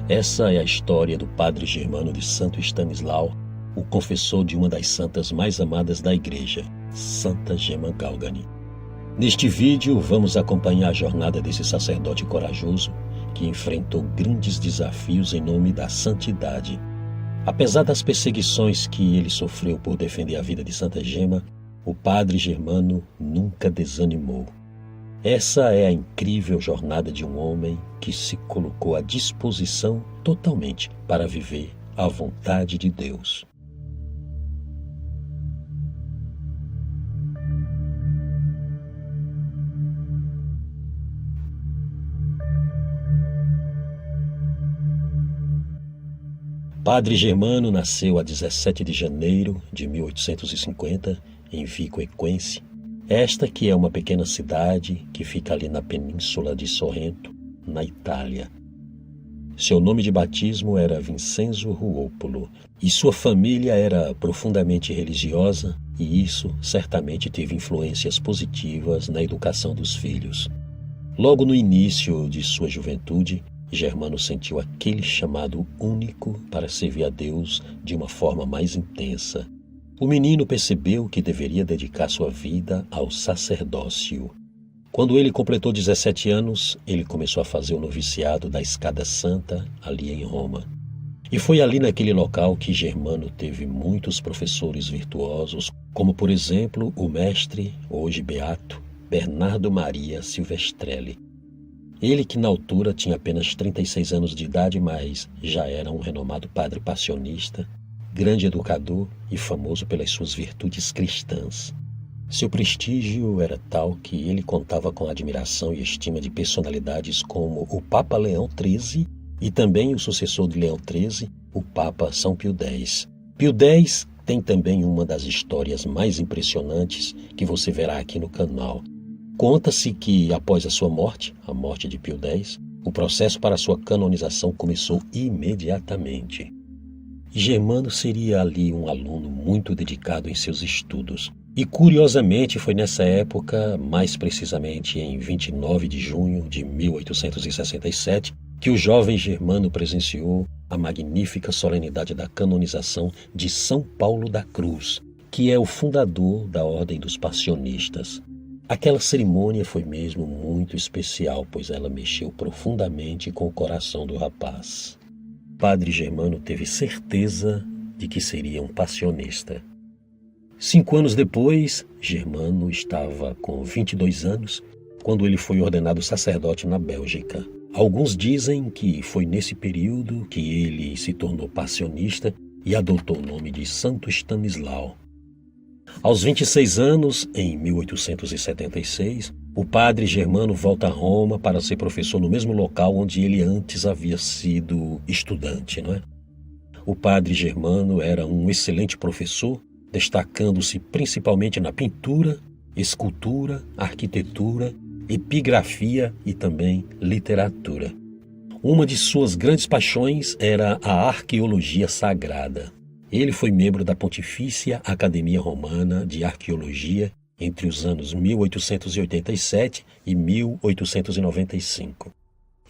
Essa é a história do Padre Germano de Santo Stanislau, o confessor de uma das santas mais amadas da Igreja, Santa Gemma Galgani. Neste vídeo, vamos acompanhar a jornada desse sacerdote corajoso que enfrentou grandes desafios em nome da santidade. Apesar das perseguições que ele sofreu por defender a vida de Santa Gemma, o Padre Germano nunca desanimou. Essa é a incrível jornada de um homem que se colocou à disposição totalmente para viver a vontade de Deus. Padre Germano nasceu a 17 de janeiro de 1850 em Vico Equense. Esta que é uma pequena cidade que fica ali na península de Sorrento, na Itália. Seu nome de batismo era Vincenzo Ruopolo e sua família era profundamente religiosa e isso certamente teve influências positivas na educação dos filhos. Logo no início de sua juventude, Germano sentiu aquele chamado único para servir a Deus de uma forma mais intensa. O menino percebeu que deveria dedicar sua vida ao sacerdócio. Quando ele completou 17 anos, ele começou a fazer o noviciado da Escada Santa, ali em Roma. E foi ali naquele local que Germano teve muitos professores virtuosos, como por exemplo o mestre, hoje beato, Bernardo Maria Silvestrelli. Ele que na altura tinha apenas 36 anos de idade, mas já era um renomado padre passionista, grande educador e famoso pelas suas virtudes cristãs. Seu prestígio era tal que ele contava com a admiração e estima de personalidades como o Papa Leão XIII e também o sucessor de Leão XIII, o Papa São Pio X. Pio X tem também uma das histórias mais impressionantes que você verá aqui no canal. Conta-se que, após a sua morte, a morte de Pio X, o processo para sua canonização começou imediatamente. Germano seria ali um aluno muito dedicado em seus estudos. E curiosamente foi nessa época, mais precisamente em 29 de junho de 1867, que o jovem Germano presenciou a magnífica solenidade da canonização de São Paulo da Cruz, que é o fundador da Ordem dos Passionistas. Aquela cerimônia foi mesmo muito especial, pois ela mexeu profundamente com o coração do rapaz. Padre Germano teve certeza de que seria um passionista. 5 anos depois, Germano estava com 22 anos, quando ele foi ordenado sacerdote na Bélgica. Alguns dizem que foi nesse período que ele se tornou passionista e adotou o nome de Santo Stanislau. Aos 26 anos, em 1876, o padre Germano volta a Roma para ser professor no mesmo local onde ele antes havia sido estudante, não é? O padre Germano era um excelente professor, destacando-se principalmente na pintura, escultura, arquitetura, epigrafia e também literatura. Uma de suas grandes paixões era a arqueologia sagrada. Ele foi membro da Pontifícia Academia Romana de Arqueologia entre os anos 1887 e 1895.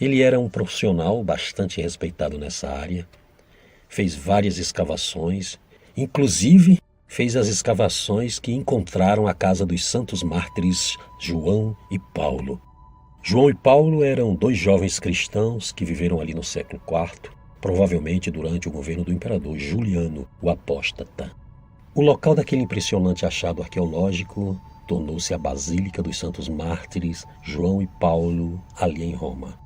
Ele era um profissional bastante respeitado nessa área, fez várias escavações, inclusive fez as escavações que encontraram a casa dos santos mártires João e Paulo. João e Paulo eram 2 jovens cristãos que viveram ali no século IV, provavelmente durante o governo do imperador Juliano, o Apóstata. O local daquele impressionante achado arqueológico tornou-se a Basílica dos Santos Mártires João e Paulo, ali em Roma.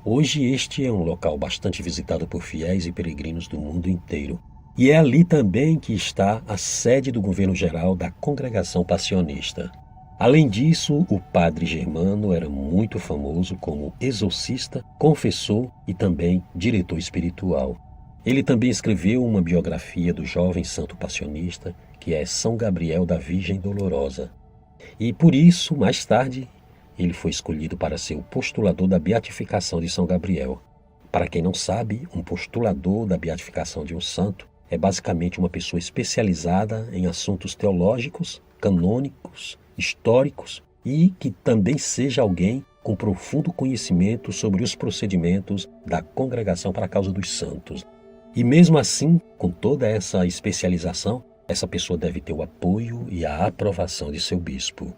Hoje este é um local bastante visitado por fiéis e peregrinos do mundo inteiro. E é ali também que está a sede do governo geral da Congregação Passionista. Além disso, o padre Germano era muito famoso como exorcista, confessor e também diretor espiritual. Ele também escreveu uma biografia do jovem santo passionista, que é São Gabriel da Virgem Dolorosa. E por isso, mais tarde, ele foi escolhido para ser o postulador da beatificação de São Gabriel. Para quem não sabe, um postulador da beatificação de um santo é basicamente uma pessoa especializada em assuntos teológicos, canônicos, históricos e que também seja alguém com profundo conhecimento sobre os procedimentos da Congregação para a Causa dos Santos. E mesmo assim, com toda essa especialização, essa pessoa deve ter o apoio e a aprovação de seu bispo.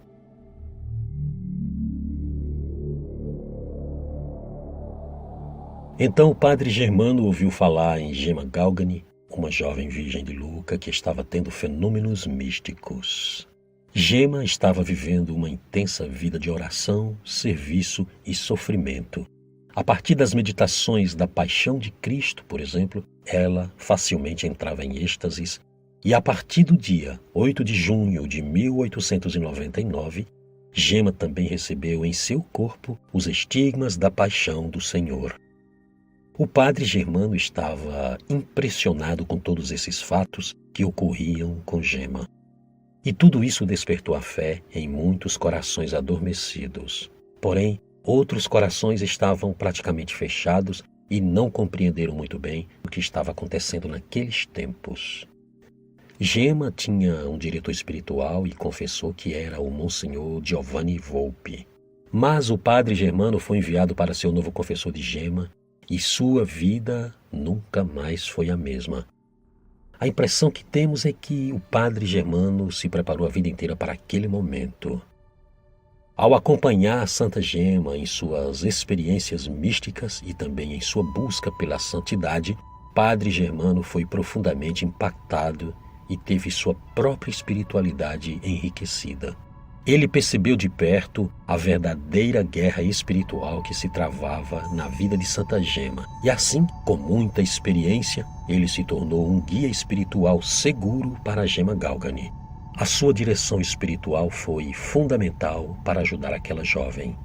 Então o padre Germano ouviu falar em Gemma Galgani, uma jovem virgem de Lucca que estava tendo fenômenos místicos. Gemma estava vivendo uma intensa vida de oração, serviço e sofrimento. A partir das meditações da Paixão de Cristo, por exemplo, ela facilmente entrava em êxtases, e a partir do dia 8 de junho de 1899, Gemma também recebeu em seu corpo os estigmas da Paixão do Senhor. O padre Germano estava impressionado com todos esses fatos que ocorriam com Gemma. E tudo isso despertou a fé em muitos corações adormecidos. Porém, outros corações estavam praticamente fechados e não compreenderam muito bem o que estava acontecendo naqueles tempos. Gemma tinha um diretor espiritual e confessou que era o Monsenhor Giovanni Volpi. Mas o padre Germano foi enviado para ser o novo confessor de Gemma e sua vida nunca mais foi a mesma. A impressão que temos é que o padre Germano se preparou a vida inteira para aquele momento. Ao acompanhar a Santa Gemma em suas experiências místicas e também em sua busca pela santidade, padre Germano foi profundamente impactado e teve sua própria espiritualidade enriquecida. Ele percebeu de perto a verdadeira guerra espiritual que se travava na vida de Santa Gemma. E assim, com muita experiência, ele se tornou um guia espiritual seguro para Gemma Galgani. A sua direção espiritual foi fundamental para ajudar aquela jovem.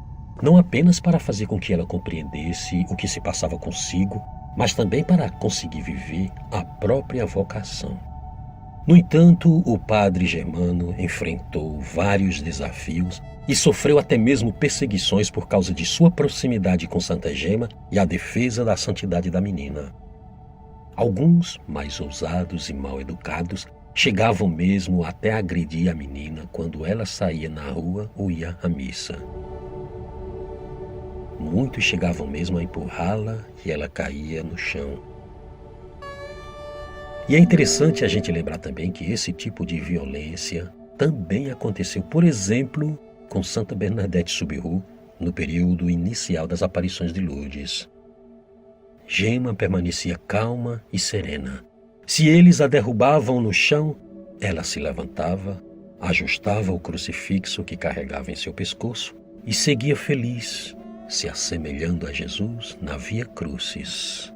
Não apenas para fazer com que ela compreendesse o que se passava consigo, mas também para conseguir viver a própria vocação. No entanto, o padre Germano enfrentou vários desafios e sofreu até mesmo perseguições por causa de sua proximidade com Santa Gemma e a defesa da santidade da menina. Alguns, mais ousados e mal educados, chegavam mesmo até agredir a menina quando ela saía na rua ou ia à missa. Muitos chegavam mesmo a empurrá-la e ela caía no chão. E é interessante a gente lembrar também que esse tipo de violência também aconteceu, por exemplo, com Santa Bernadette Soubirous, no período inicial das aparições de Lourdes. Gemma permanecia calma e serena. Se eles a derrubavam no chão, ela se levantava, ajustava o crucifixo que carregava em seu pescoço e seguia feliz, se assemelhando a Jesus na Via Crucis.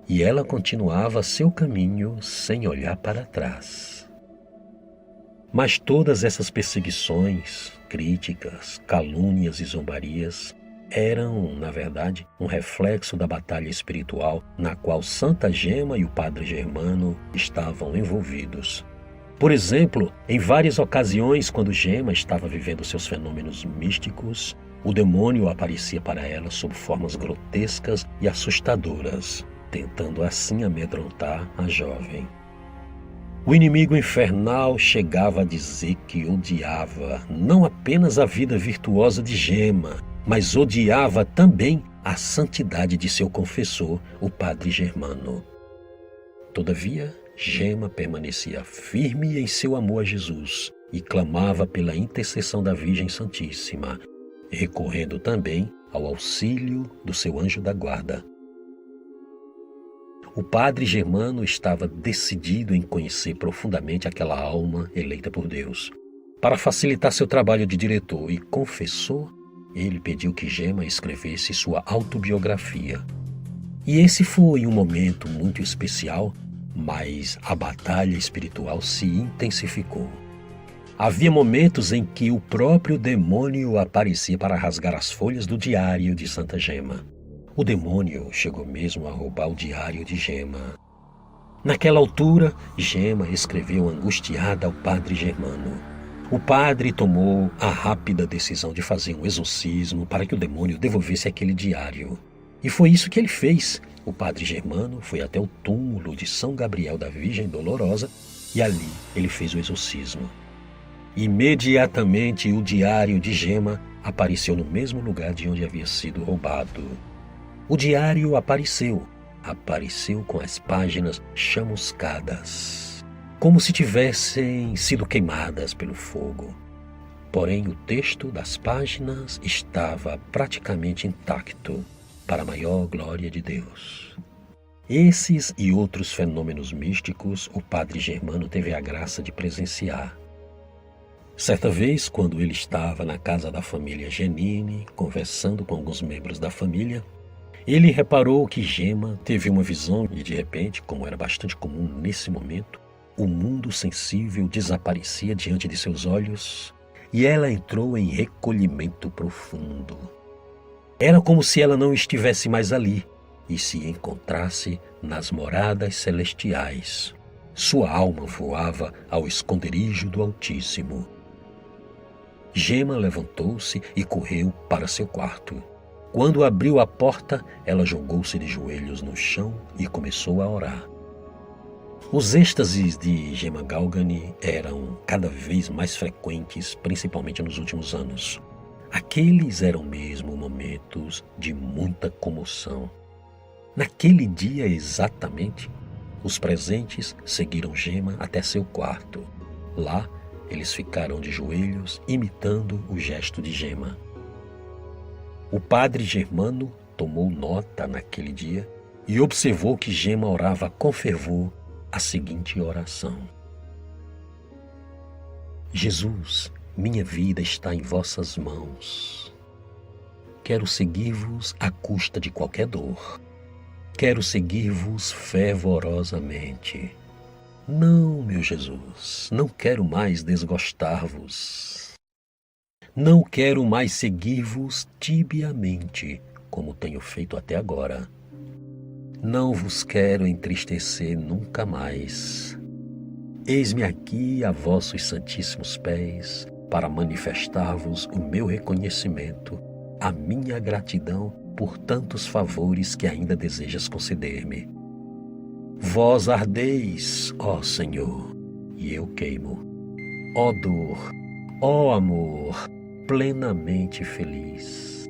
E ela continuava seu caminho sem olhar para trás. Mas todas essas perseguições, críticas, calúnias e zombarias eram, na verdade, um reflexo da batalha espiritual na qual Santa Gemma e o padre Germano estavam envolvidos. Por exemplo, em várias ocasiões, quando Gemma estava vivendo seus fenômenos místicos, o demônio aparecia para ela sob formas grotescas e assustadoras, tentando assim amedrontar a jovem. O inimigo infernal chegava a dizer que odiava não apenas a vida virtuosa de Gemma, mas odiava também a santidade de seu confessor, o padre Germano. Todavia, Gemma permanecia firme em seu amor a Jesus e clamava pela intercessão da Virgem Santíssima, recorrendo também ao auxílio do seu anjo da guarda. O padre Germano estava decidido em conhecer profundamente aquela alma eleita por Deus. Para facilitar seu trabalho de diretor e confessor, ele pediu que Gemma escrevesse sua autobiografia. E esse foi um momento muito especial, mas a batalha espiritual se intensificou. Havia momentos em que o próprio demônio aparecia para rasgar as folhas do diário de Santa Gemma. O demônio chegou mesmo a roubar o diário de Gemma. Naquela altura, Gemma escreveu angustiada ao padre Germano. O padre tomou a rápida decisão de fazer um exorcismo para que o demônio devolvesse aquele diário. E foi isso que ele fez. O padre Germano foi até o túmulo de São Gabriel da Virgem Dolorosa e ali ele fez o exorcismo. Imediatamente o diário de Gemma apareceu no mesmo lugar de onde havia sido roubado. O diário apareceu com as páginas chamuscadas, como se tivessem sido queimadas pelo fogo. Porém, o texto das páginas estava praticamente intacto, para a maior glória de Deus. Esses e outros fenômenos místicos o padre Germano teve a graça de presenciar. Certa vez, quando ele estava na casa da família Genini, conversando com alguns membros da família, ele reparou que Gema teve uma visão e, de repente, como era bastante comum nesse momento, o mundo sensível desaparecia diante de seus olhos e ela entrou em recolhimento profundo. Era como se ela não estivesse mais ali e se encontrasse nas moradas celestiais. Sua alma voava ao esconderijo do Altíssimo. Gema levantou-se e correu para seu quarto. Quando abriu a porta, ela jogou-se de joelhos no chão e começou a orar. Os êxtases de Gema Galgani eram cada vez mais frequentes, principalmente nos últimos anos. Aqueles eram mesmo momentos de muita comoção. Naquele dia exatamente, os presentes seguiram Gema até seu quarto. Lá, eles ficaram de joelhos, imitando o gesto de Gema. O padre Germano tomou nota naquele dia e observou que Gema orava com fervor a seguinte oração: Jesus, minha vida está em vossas mãos. Quero seguir-vos à custa de qualquer dor. Quero seguir-vos fervorosamente. Não, meu Jesus, não quero mais desgostar-vos. Não quero mais seguir-vos tibiamente, como tenho feito até agora. Não vos quero entristecer nunca mais. Eis-me aqui a vossos santíssimos pés para manifestar-vos o meu reconhecimento, a minha gratidão por tantos favores que ainda desejas conceder-me. Vós ardeis, ó Senhor, e eu queimo. Ó dor, ó amor, plenamente feliz.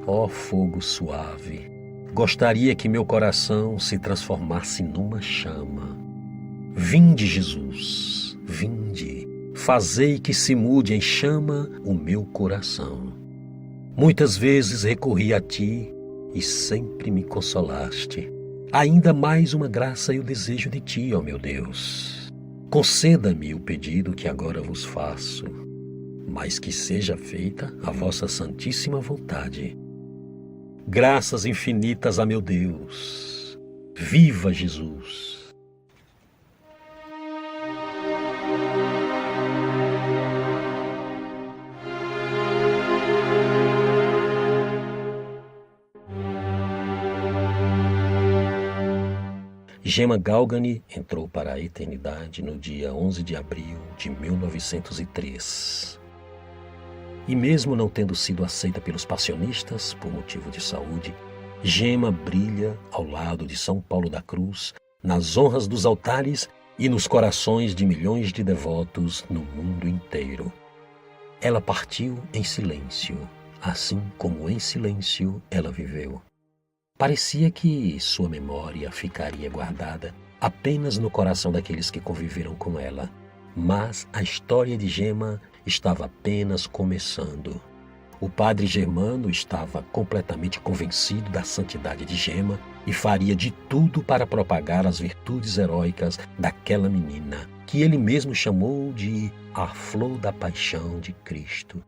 Ó fogo suave, gostaria que meu coração se transformasse numa chama. Vinde, Jesus, vinde, fazei que se mude em chama o meu coração. Muitas vezes recorri a ti e sempre me consolaste. Ainda mais uma graça eu desejo de ti, ó meu Deus. Conceda-me o pedido que agora vos faço, mas que seja feita a vossa santíssima vontade. Graças infinitas a meu Deus. Viva Jesus! Gema Galgani entrou para a eternidade no dia 11 de abril de 1903. E mesmo não tendo sido aceita pelos passionistas por motivo de saúde, Gema brilha ao lado de São Paulo da Cruz, nas honras dos altares e nos corações de milhões de devotos no mundo inteiro. Ela partiu em silêncio, assim como em silêncio ela viveu. Parecia que sua memória ficaria guardada apenas no coração daqueles que conviveram com ela, mas a história de Gema estava apenas começando. O padre Germano estava completamente convencido da santidade de Gema e faria de tudo para propagar as virtudes heróicas daquela menina, que ele mesmo chamou de a flor da paixão de Cristo.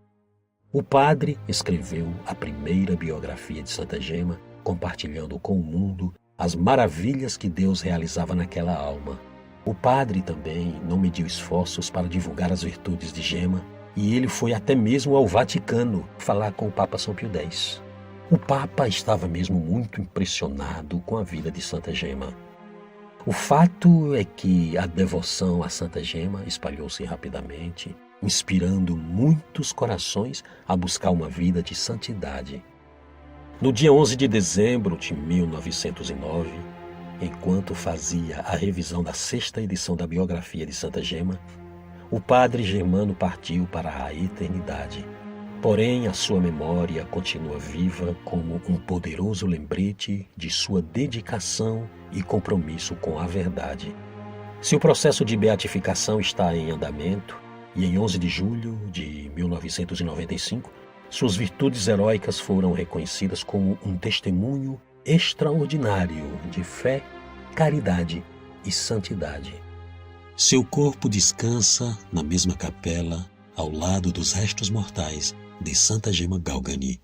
O padre escreveu a primeira biografia de Santa Gema, compartilhando com o mundo as maravilhas que Deus realizava naquela alma. O padre também não mediu esforços para divulgar as virtudes de Gema, e ele foi até mesmo ao Vaticano falar com o Papa São Pio X. O Papa estava mesmo muito impressionado com a vida de Santa Gema. O fato é que a devoção a Santa Gema espalhou-se rapidamente, inspirando muitos corações a buscar uma vida de santidade. No dia 11 de dezembro de 1909, enquanto fazia a revisão da 6ª edição da biografia de Santa Gema, o padre Germano partiu para a eternidade. Porém, a sua memória continua viva como um poderoso lembrete de sua dedicação e compromisso com a verdade. Seu processo de beatificação está em andamento e em 11 de julho de 1995, suas virtudes heróicas foram reconhecidas como um testemunho extraordinário de fé, caridade e santidade. Seu corpo descansa na mesma capela, ao lado dos restos mortais de Santa Gema Galgani.